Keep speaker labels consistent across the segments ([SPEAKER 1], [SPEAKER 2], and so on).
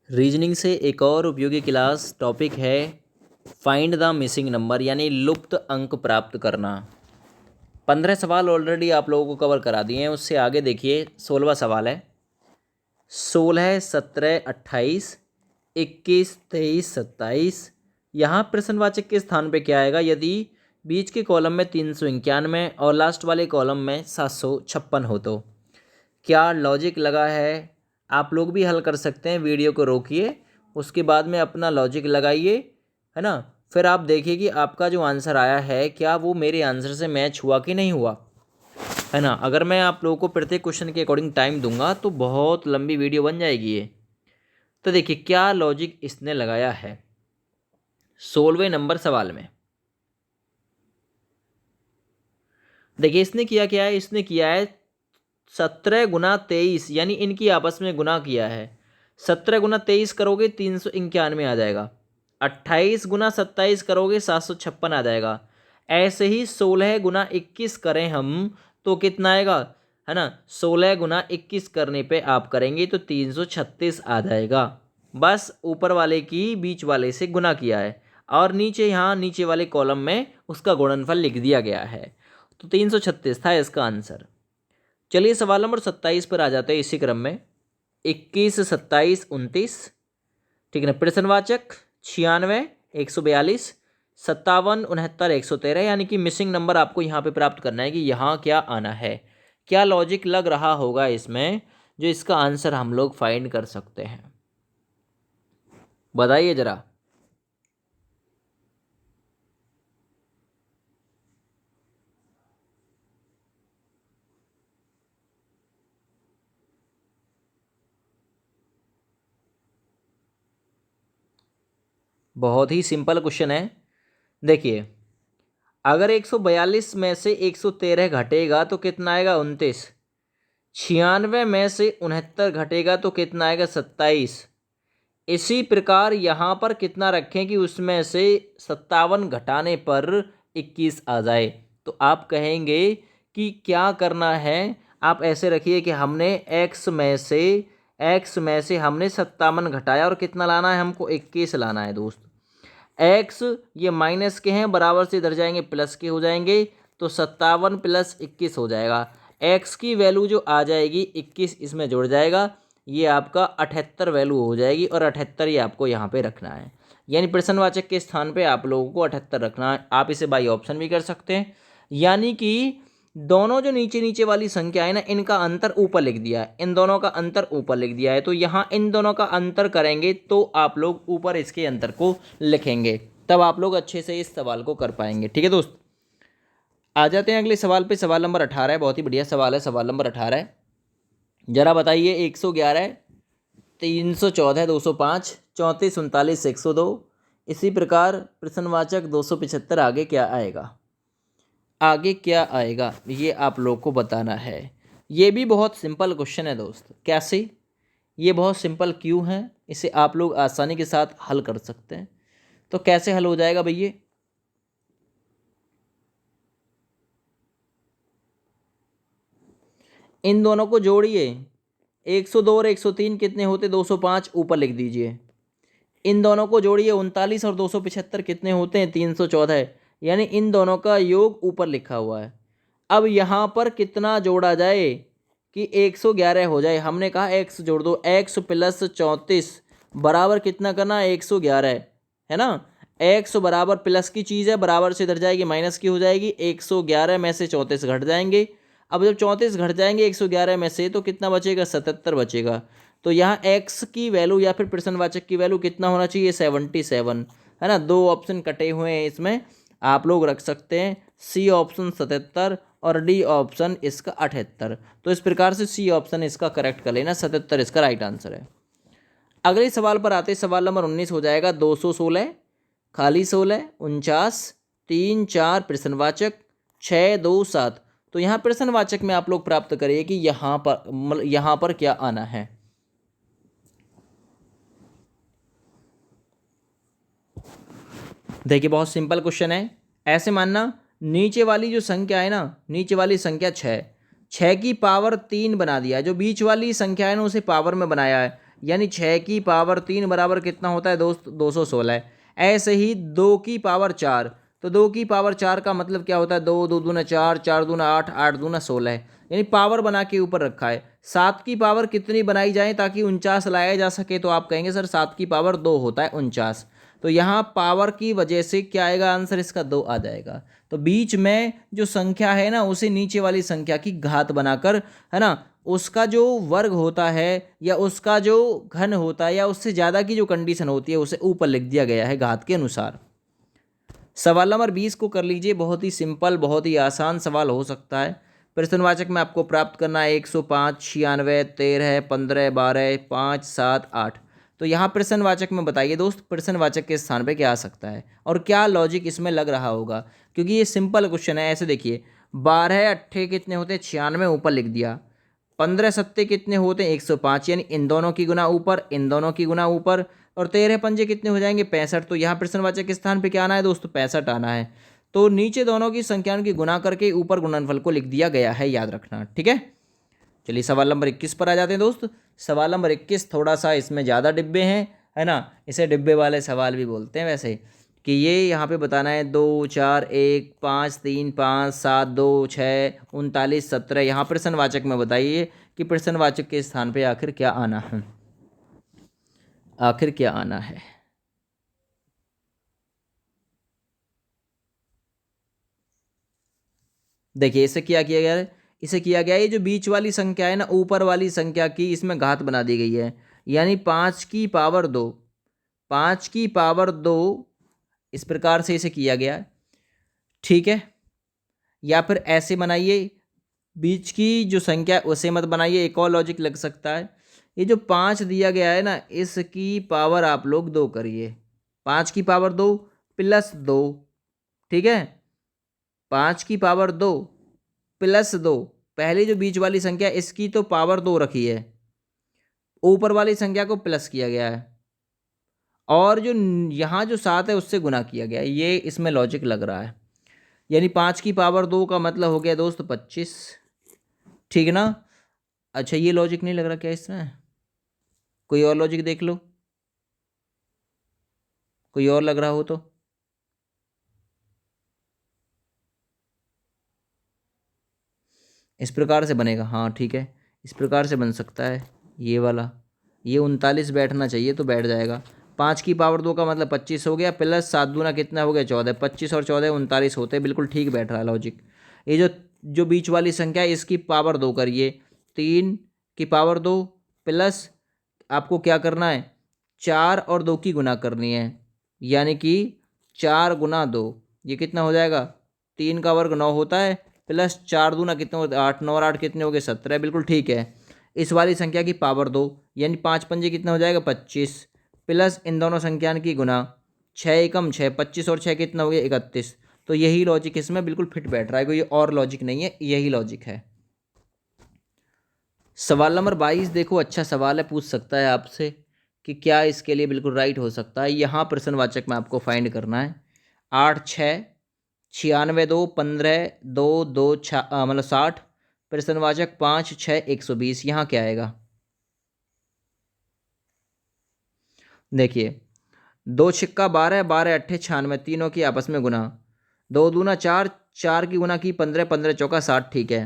[SPEAKER 1] Reasoning से एक और उपयोगी क्लास टॉपिक है फाइंड द मिसिंग नंबर यानी लुप्त अंक प्राप्त करना। 15 सवाल ऑलरेडी आप लोगों को कवर करा दिए हैं। उससे आगे देखिए 16वां सवाल है 16, 17, 28, 21, 23, 27। यहाँ प्रश्नवाचक के स्थान पे क्या आएगा यदि बीच के कॉलम में 391 और लास्ट वाले कॉलम में 756 हो तो। क्या लॉजिक लगा है? आप लोग भी हल कर सकते हैं। वीडियो को रोकिए, उसके बाद में अपना लॉजिक लगाइए, है ना। फिर आप देखिए कि आपका जो आंसर आया है क्या वो मेरे आंसर से मैच हुआ कि नहीं हुआ, है ना। अगर मैं आप लोगों को प्रत्येक क्वेश्चन के अकॉर्डिंग टाइम दूंगा तो बहुत लंबी वीडियो बन जाएगी ये। तो देखिए क्या लॉजिक इसने लगाया है 16वें नंबर सवाल में। देखिए इसने किया क्या है, इसने किया है 17 × 23 यानी इनकी आपस में गुना किया है। 17 × 23 करोगे 391 आ जाएगा। 28 × 27 करोगे 756 आ जाएगा। ऐसे ही 16 × 21 करें हम तो कितना आएगा, है ना। 16 × 21 करने पे आप करेंगे तो 336 आ जाएगा। बस ऊपर वाले की बीच वाले से गुना किया है और नीचे यहाँ नीचे वाले कॉलम में उसका गुणनफल लिख दिया गया है। तो 336 था इसका आंसर। चलिए सवाल नंबर 27 पर आ जाते हैं इसी क्रम में। 21, 27, 29, ठीक है ना। प्रश्नवाचक 96, 142, 57, 69, 113 यानी कि मिसिंग नंबर आपको यहाँ पे प्राप्त करना है कि यहाँ क्या आना है। क्या लॉजिक लग रहा होगा इसमें जो इसका आंसर हम लोग फाइंड कर सकते हैं, बताइए जरा। बहुत ही सिंपल क्वेश्चन है। देखिए अगर 142 में से 113 घटेगा तो कितना आएगा 29। 96 में से 69 घटेगा तो कितना आएगा 27। इसी प्रकार यहाँ पर कितना रखें कि उसमें से 57 घटाने पर 21 आ जाए। तो आप कहेंगे कि क्या करना है। आप ऐसे रखिए कि हमने x में से हमने 57 घटाया और कितना लाना है हमको 21 लाना है दोस्त। x ये माइनस के हैं, बराबर से इधर जाएंगे प्लस के हो जाएंगे तो 57 + 21 हो जाएगा। x की वैल्यू जो आ जाएगी 21 इसमें जुड़ जाएगा, ये आपका 78 वैल्यू हो जाएगी और 78 ये आपको यहाँ पे रखना है। यानी प्रश्नवाचक के स्थान पे आप लोगों को 78 रखना है। आप इसे बाई ऑप्शन भी कर सकते हैं, यानी कि दोनों जो नीचे नीचे वाली संख्या है ना इनका अंतर ऊपर लिख दिया है, इन दोनों का अंतर ऊपर लिख दिया है। तो यहाँ इन दोनों का अंतर करेंगे तो आप लोग ऊपर इसके अंतर को लिखेंगे, तब आप लोग अच्छे से इस सवाल को कर पाएंगे। ठीक है दोस्त, आ जाते हैं अगले सवाल पे। सवाल नंबर 18 है, बहुत ही बढ़िया सवाल है। सवाल नंबर 18 है, जरा बताइए 111, 314, 205, 34, 39, 102। इसी प्रकार प्रश्नवाचक 275 आगे क्या आएगा, आगे क्या आएगा ये आप लोग को बताना है। ये भी बहुत सिंपल क्वेश्चन है दोस्त। कैसे, ये बहुत सिंपल क्यों है, इसे आप लोग आसानी के साथ हल कर सकते हैं। तो कैसे हल हो जाएगा भैया, इन दोनों को जोड़िए। 102 और 103 कितने होते 205, ऊपर लिख दीजिए। इन दोनों को जोड़िए, 39 और 275 कितने होते हैं 314, यानी इन दोनों का योग ऊपर लिखा हुआ है। अब यहाँ पर कितना जोड़ा जाए कि 111 हो जाए। हमने कहा x जोड़ दो, x + 34 बराबर कितना करना 111, है ना। x बराबर प्लस की चीज़ है, बराबर से इधर जाएगी माइनस की हो जाएगी। 111 में से 34 घट जाएंगे। अब जब 34 घट जाएंगे 111 में से तो कितना बचेगा 77 बचेगा। तो यहाँ x की वैल्यू या फिर प्रश्नवाचक की वैल्यू कितना होना चाहिए 77, है ना। दो ऑप्शन कटे हुए हैं इसमें, आप लोग रख सकते हैं सी ऑप्शन 77 और डी ऑप्शन इसका 78। तो इस प्रकार से सी ऑप्शन इसका करेक्ट कर लेना, 77 इसका राइट आंसर है। अगले सवाल पर आते, सवाल नंबर 19 हो जाएगा 216, खाली 16, 49, 3, 4 प्रश्नवाचक 6, 2, 7। तो यहाँ प्रश्नवाचक में आप लोग प्राप्त करिए कि यहाँ पर क्या आना है। देखिए बहुत सिंपल क्वेश्चन है। ऐसे मानना नीचे वाली जो संख्या है ना, नीचे वाली संख्या 6 की पावर 3 बना दिया है। जो बीच वाली संख्या है ना उसे पावर में बनाया है, यानी 6 की पावर 3 बराबर कितना होता है दोस्त, 216। ऐसे ही 2 की पावर 4, तो 2 की पावर 4 का मतलब क्या होता है, 2 2 दूना 4, 4 दूना 8, 8 दूना 16, यानी पावर बना के ऊपर रखा है। 7 की पावर कितनी बनाई जाए ताकि 49 लाया जा सके, तो आप कहेंगे सर 7 की पावर 2 होता है 49। तो यहाँ पावर की वजह से क्या आएगा आंसर इसका, 2 आ जाएगा। तो बीच में जो संख्या है ना, उसे नीचे वाली संख्या की घात बनाकर, है ना, उसका जो वर्ग होता है या उसका जो घन होता है या उससे ज़्यादा की जो कंडीशन होती है उसे ऊपर लिख दिया गया है घात के अनुसार। सवाल नंबर 20 को कर लीजिए, बहुत ही सिंपल, बहुत ही आसान सवाल हो सकता है। प्रश्नवाचक में आपको प्राप्त करना है 105, 96, 13, 15, 12, 5, 7, 8। तो यहाँ प्रश्नवाचक में बताइए दोस्त, प्रश्नवाचक के स्थान पे क्या आ सकता है और क्या लॉजिक इसमें लग रहा होगा, क्योंकि ये सिंपल क्वेश्चन है। ऐसे देखिए, 12 अट्ठे कितने होते हैं, 96, ऊपर लिख दिया। 15 सत्ते कितने होते हैं, 105, यानी इन दोनों की गुना ऊपर, इन दोनों की गुना ऊपर, और 13 पंजे कितने हो जाएंगे, 65। तो यहाँ प्रश्नवाचक के स्थान पे क्या आना है दोस्तों, 65 आना है। तो नीचे दोनों की संख्याओं की गुना करके ऊपर गुणनफल को लिख दिया गया है, याद रखना, ठीक है। चलिए सवाल नंबर 21 पर आ जाते हैं दोस्त। सवाल नंबर 21 थोड़ा सा इसमें ज़्यादा डिब्बे हैं, है ना, इसे डिब्बे वाले सवाल भी बोलते हैं वैसे, कि ये यहाँ पे बताना है 2 4 1 5 3 5 7 2 6 39 17। यहाँ प्रश्नवाचक में बताइए कि प्रश्नवाचक के स्थान पे आखिर क्या आना है, आखिर क्या आना है। देखिए इसे क्या किया गया है, इसे किया गया है, ये जो बीच वाली संख्या है ना, ऊपर वाली संख्या की इसमें घात बना दी गई है, यानी 5 की पावर 2, 5 की पावर 2, इस प्रकार से इसे किया गया है, ठीक है। या फिर ऐसे बनाइए, बीच की जो संख्या है उसे मत बनाइए, एक और लॉजिक लग सकता है। ये जो 5 दिया गया है ना, इसकी पावर आप लोग 2 करिए, 5 की पावर 2 प्लस 2, ठीक है, 5 की पावर 2 प्लस 2, पहले जो बीच वाली संख्या इसकी तो पावर 2 रखी है, ऊपर वाली संख्या को प्लस किया गया है, और जो यहाँ जो 7 है उससे गुना किया गया है, ये इसमें लॉजिक लग रहा है। यानी 5 की पावर 2 का मतलब हो गया दोस्त 25, ठीक ना। अच्छा ये लॉजिक नहीं लग रहा क्या इसमें, कोई और लॉजिक देख लो, कोई और लग रहा हो तो। इस प्रकार से बनेगा, हाँ ठीक है, इस प्रकार से बन सकता है ये वाला, ये 39 बैठना चाहिए तो बैठ जाएगा। 5 की पावर 2 का मतलब 25 हो गया, प्लस 7 दूना कितना हो गया 14, 25 और 14 39 होते हैं, बिल्कुल ठीक बैठ रहा है लॉजिक। ये जो जो बीच वाली संख्या है इसकी पावर 2 करिए, 3 की पावर 2 प्लस आपको क्या करना है, 4 और 2 की गुना करनी है, यानी कि 4 गुना 2, ये कितना हो जाएगा, 3 का वर्ग 9 होता है, प्लस 4 दूना कितने होते हैं 8, 9 और 8 कितने हो गए 17, बिल्कुल ठीक है। इस वाली संख्या की पावर 2, यानी 5 पंजे कितना हो जाएगा 25, प्लस इन दोनों संख्या की गुना, 6 एकम 6, 25 और 6 कितना हो गया 31। तो यही लॉजिक इसमें बिल्कुल फिट बैठ रहा है, कोई और लॉजिक नहीं है, यही लॉजिक है। सवाल नंबर 22 देखो, अच्छा सवाल है, पूछ सकता है आपसे कि क्या इसके लिए बिल्कुल राइट हो सकता है। यहाँ प्रश्नवाचक में आपको फाइंड करना है, 8 6 96 2 15 2 2 मतलब 60, प्रश्नवाचक 5 6 120, यहाँ क्या आएगा। देखिए 2 छिक्का 12, 12 अट्ठे 96, तीनों की आपस में गुना, 2 दूना 4, 4 की गुना की 15, 15 चौका 60, ठीक है।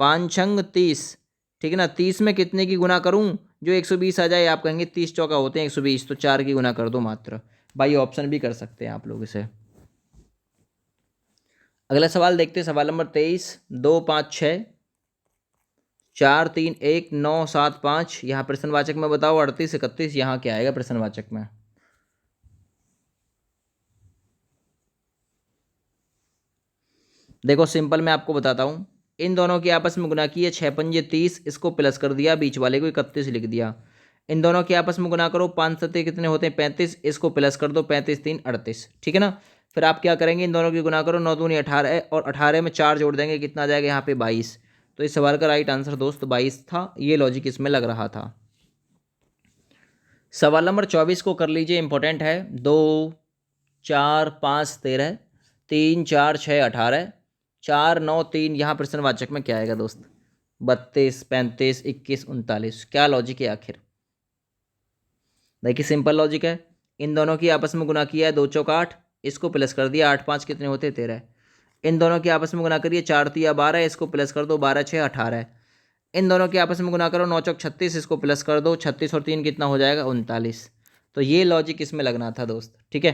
[SPEAKER 1] 5 छंग 30, ठीक है ना, 30 में कितने की गुना करूं जो 120 आ जाए, आप कहेंगे 30 चौका होते हैं 120, तो 4 की गुना कर दो मात्र, भाई ऑप्शन भी कर सकते हैं आप लोग इसे। अगला सवाल देखते हैं, सवाल नंबर 23, 2 5 6 4 3 1 9 7 5, यहाँ प्रश्नवाचक में बताओ 38 31, यहाँ क्या आएगा प्रश्नवाचक में। देखो सिंपल मैं आपको बताता हूँ, इन दोनों की आपस में गुना की है, 6 पंजे 30, इसको प्लस कर दिया, बीच वाले को 31 लिख दिया। इन दोनों के आपस में गुना करो, 5 सत्ते कितने होते हैं 35, इसको प्लस कर दो, 35 3 38, ठीक है ना। फिर आप क्या करेंगे, इन दोनों की गुना करो, 9 दूनी 18, और 18 में 4 जोड़ देंगे, कितना आ जाएगा यहाँ पे 22। तो इस सवाल का राइट आंसर दोस्त 22 था, ये लॉजिक इसमें लग रहा था। सवाल नंबर 24 को कर लीजिए, इंपॉर्टेंट है। 2 4 5 13, 3 4 6 18, 4 9 3, यहाँ प्रश्नवाचक में क्या आएगा दोस्त, 32 35 21 39, क्या लॉजिक है आखिर। देखिए सिंपल लॉजिक है, इन दोनों की आपस में गुना किया है, 2 चौक 8, इसको प्लस कर दिया, 8 5 कितने होते 13। इन दोनों की आपस में गुना करिए, 4 तिया 12, इसको प्लस कर दो, 12 6 18। इन दोनों के आपस में गुना करो, 9 चौक 36, इसको प्लस कर दो, 36 और 3 कितना हो जाएगा 39। तो ये लॉजिक इसमें लगना था दोस्त, ठीक है।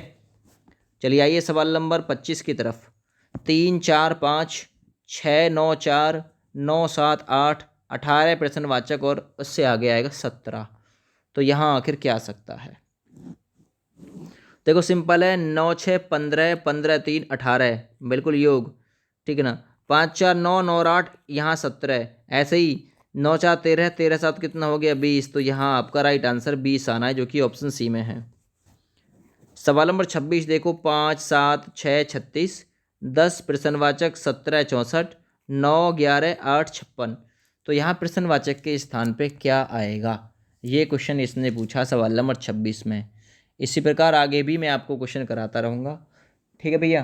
[SPEAKER 1] चलिए आइए सवाल नंबर 25 की तरफ। 3 4 5 6 9 4 9 7 8 18 प्रश्नवाचक और उससे आगे आएगा 17। तो यहाँ आखिर क्या आ सकता है? देखो सिंपल है, 9 6 15 15 3 18, बिल्कुल योग, ठीक है ना। 5 4 9 9 और 8, यहाँ 17। ऐसे ही 9 4 13 13 7 कितना हो गया 20। तो यहाँ आपका राइट आंसर 20 आना है, जो कि ऑप्शन सी में है। सवाल नंबर 26 देखो, 5 7 6 36 10 प्रश्नवाचक 17 64 9 11 8 56। तो यहाँ प्रश्नवाचक के स्थान पे क्या आएगा? ये क्वेश्चन इसने पूछा सवाल नंबर 26 में। इसी प्रकार आगे भी मैं आपको क्वेश्चन कराता रहूँगा, ठीक है भैया।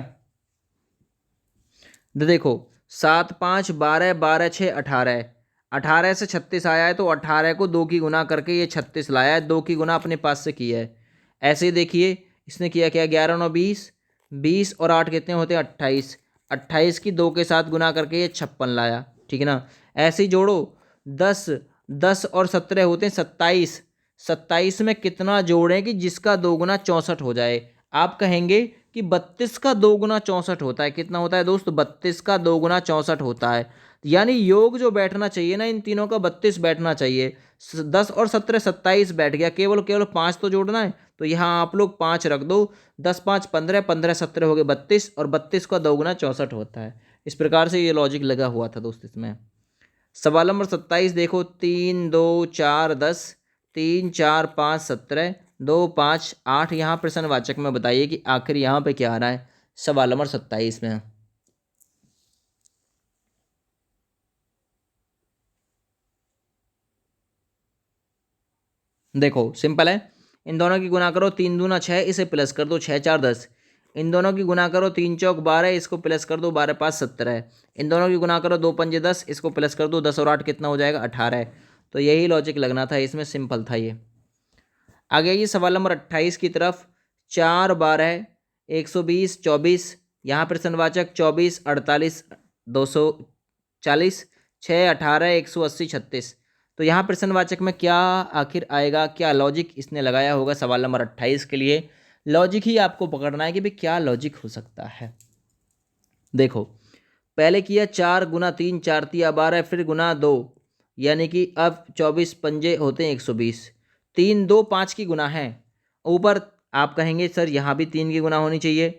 [SPEAKER 1] देखो 7 5 12 12 6 18, 18 से 36 आया है, तो 18 को 2 की गुना करके ये 36 लाया है, 2 की गुना अपने पास से किया है। ऐसे ही देखिए इसने किया क्या, 11 9 20, 20 और 8 कितने होते हैं 28, 28 की 2 के साथ गुना करके ये 56 लाया, ठीक है ना। ऐसे ही जोड़ो, 10 10 और 17 होते हैं 27, 27 में कितना जोड़ें कि जिसका 2 गुना 64 हो जाए? आप कहेंगे कि 32 का 2 गुना 64 होता है। कितना होता है दोस्त? 32 का 2 गुना 64 होता है। यानी योग जो बैठना चाहिए ना, इन तीनों का 32 बैठना चाहिए। 10 और 17 27 बैठ गया, केवल केवल 5 तो जोड़ना है, तो यहाँ आप लोग 5 रख दो। 10 5 15, 15 17 हो गए 32, और 32 का 2 गुना 64 होता है। इस प्रकार से ये लॉजिक लगा हुआ था दोस्त इसमें। सवाल नंबर 27 देखो, 3 2 4 10 3 4 5 17 2 5 8। यहाँ प्रश्नवाचक में बताइए कि आखिर यहाँ पे क्या आ रहा है सवाल नंबर 27 में। देखो सिंपल है, इन दोनों की गुना करो, 3 दूना 6, इसे प्लस कर दो, 6 4 10। इन दोनों की गुना करो, 3 चौक 12, इसको प्लस कर दो, 12 5 17। इन दोनों की गुना करो, 2 पंजे 10, इसको प्लस कर दो, 10 और 8 कितना हो जाएगा 18। तो यही लॉजिक लगना था इसमें, सिंपल था ये। आगे आइए सवाल नंबर 28 की तरफ। 4 12 120 24, यहाँ प्रश्नवाचक 24 48 240, 6 18 180 36। तो यहाँ प्रश्नवाचक में क्या आखिर आएगा? क्या लॉजिक इसने लगाया होगा सवाल नंबर 28 के लिए? लॉजिक ही आपको पकड़ना है कि भाई क्या लॉजिक हो सकता है। देखो पहले किया 4 गुना 3 4 तिया 12, फिर गुना 2, यानी कि अब 24 पंजे होते हैं 120। 3 2 5 की गुना है, ऊपर आप कहेंगे सर यहाँ भी 3 की गुना होनी चाहिए,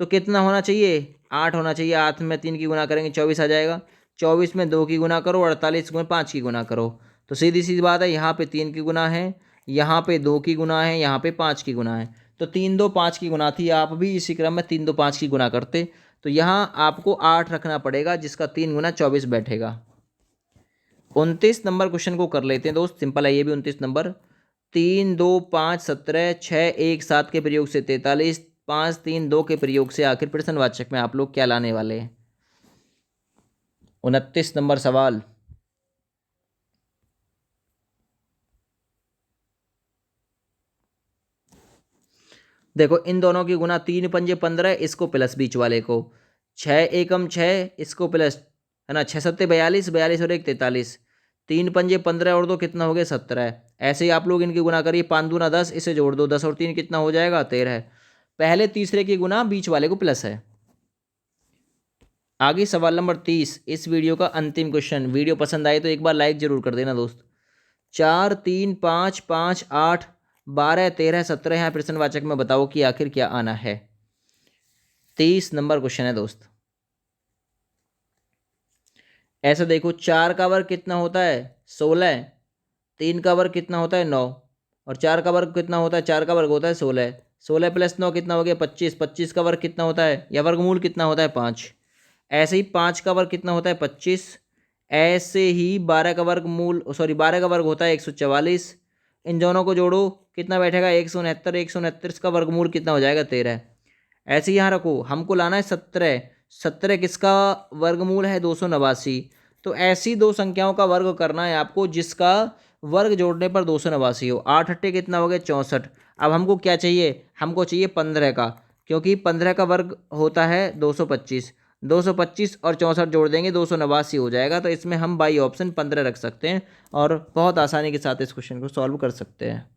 [SPEAKER 1] तो कितना होना चाहिए 8 होना चाहिए। 8 में 3 की गुना करेंगे 24 आ जाएगा, 24 में 2 की गुना करो, 48 में 5 की गुना करो। तो सीधी सीधी बात है, यहाँ पे 3 की गुना है, यहाँ पे 2 की गुना है, यहाँ पे 5 की गुना है। तो 3 2 5 की गुना थी, आप भी इसी क्रम में 3 2 5 की गुना करते। तो यहाँ आपको 8 रखना पड़ेगा, जिसका 3 गुना 24 बैठेगा। 29 नंबर क्वेश्चन को कर लेते हैं दोस्त, सिंपल है ये भी। 29 नंबर, 3 2 5 17 6 1 7 के प्रयोग से 43, 5 3 2 के प्रयोग से आखिर प्रश्नवाचक में आप लोग क्या लाने वाले हैं? 29 नंबर सवाल। देखो इन दोनों की गुना, 3 पंजे 15, इसको प्लस बीच वाले को, 6 एकम 6, इसको प्लस, है ना, 6 सत्ते 42, 42 और 1 43, 3 पंजे 15 और 2 कितना हो गया 17। ऐसे ही आप लोग इनकी गुना करिए, 5 दूना 10, इसे जोड़ दो, 10 और 3 कितना हो जाएगा 13। पहले तीसरे की गुना बीच वाले को प्लस है। आगे सवाल नंबर 30, इस वीडियो का अंतिम क्वेश्चन। वीडियो पसंद आए तो एक बार लाइक जरूर कर देना दोस्त। 4 3 5 5 8 12 13 17, यहाँ प्रश्नवाचक में बताओ कि आखिर क्या आना है। 30 नंबर क्वेश्चन है दोस्त। ऐसा देखो, 4 का वर्ग कितना होता है 16, 3 का वर्ग कितना होता है 9, और 4 का वर्ग कितना होता है, 4 का वर्ग होता है 16। 16 प्लस 9 कितना हो गया 25, 25 का वर्ग कितना होता है, या वर्गमूल कितना होता है 5। ऐसे ही 5 का वर्ग कितना होता है 25। ऐसे ही 12 का वर्ग मूल, सॉरी 12 का वर्ग होता है 144। इन दोनों को जोड़ो, कितना बैठेगा 169, 169 का वर्गमूल कितना हो जाएगा 13। ऐसे ही यहाँ रखो, हमको लाना है 17, 17 किसका वर्गमूल है 289। तो ऐसी दो संख्याओं का वर्ग करना है आपको जिसका वर्ग जोड़ने पर 289 हो। 8 अट्ठे कितना हो गया 64। अब हमको क्या चाहिए, हमको चाहिए 15 का, क्योंकि 15 का वर्ग होता है 225। 225 और 64 जोड़ देंगे 289 हो जाएगा। तो इसमें हम बाई ऑप्शन 15 रख सकते हैं और बहुत आसानी के साथ इस क्वेश्चन को सॉल्व कर सकते हैं।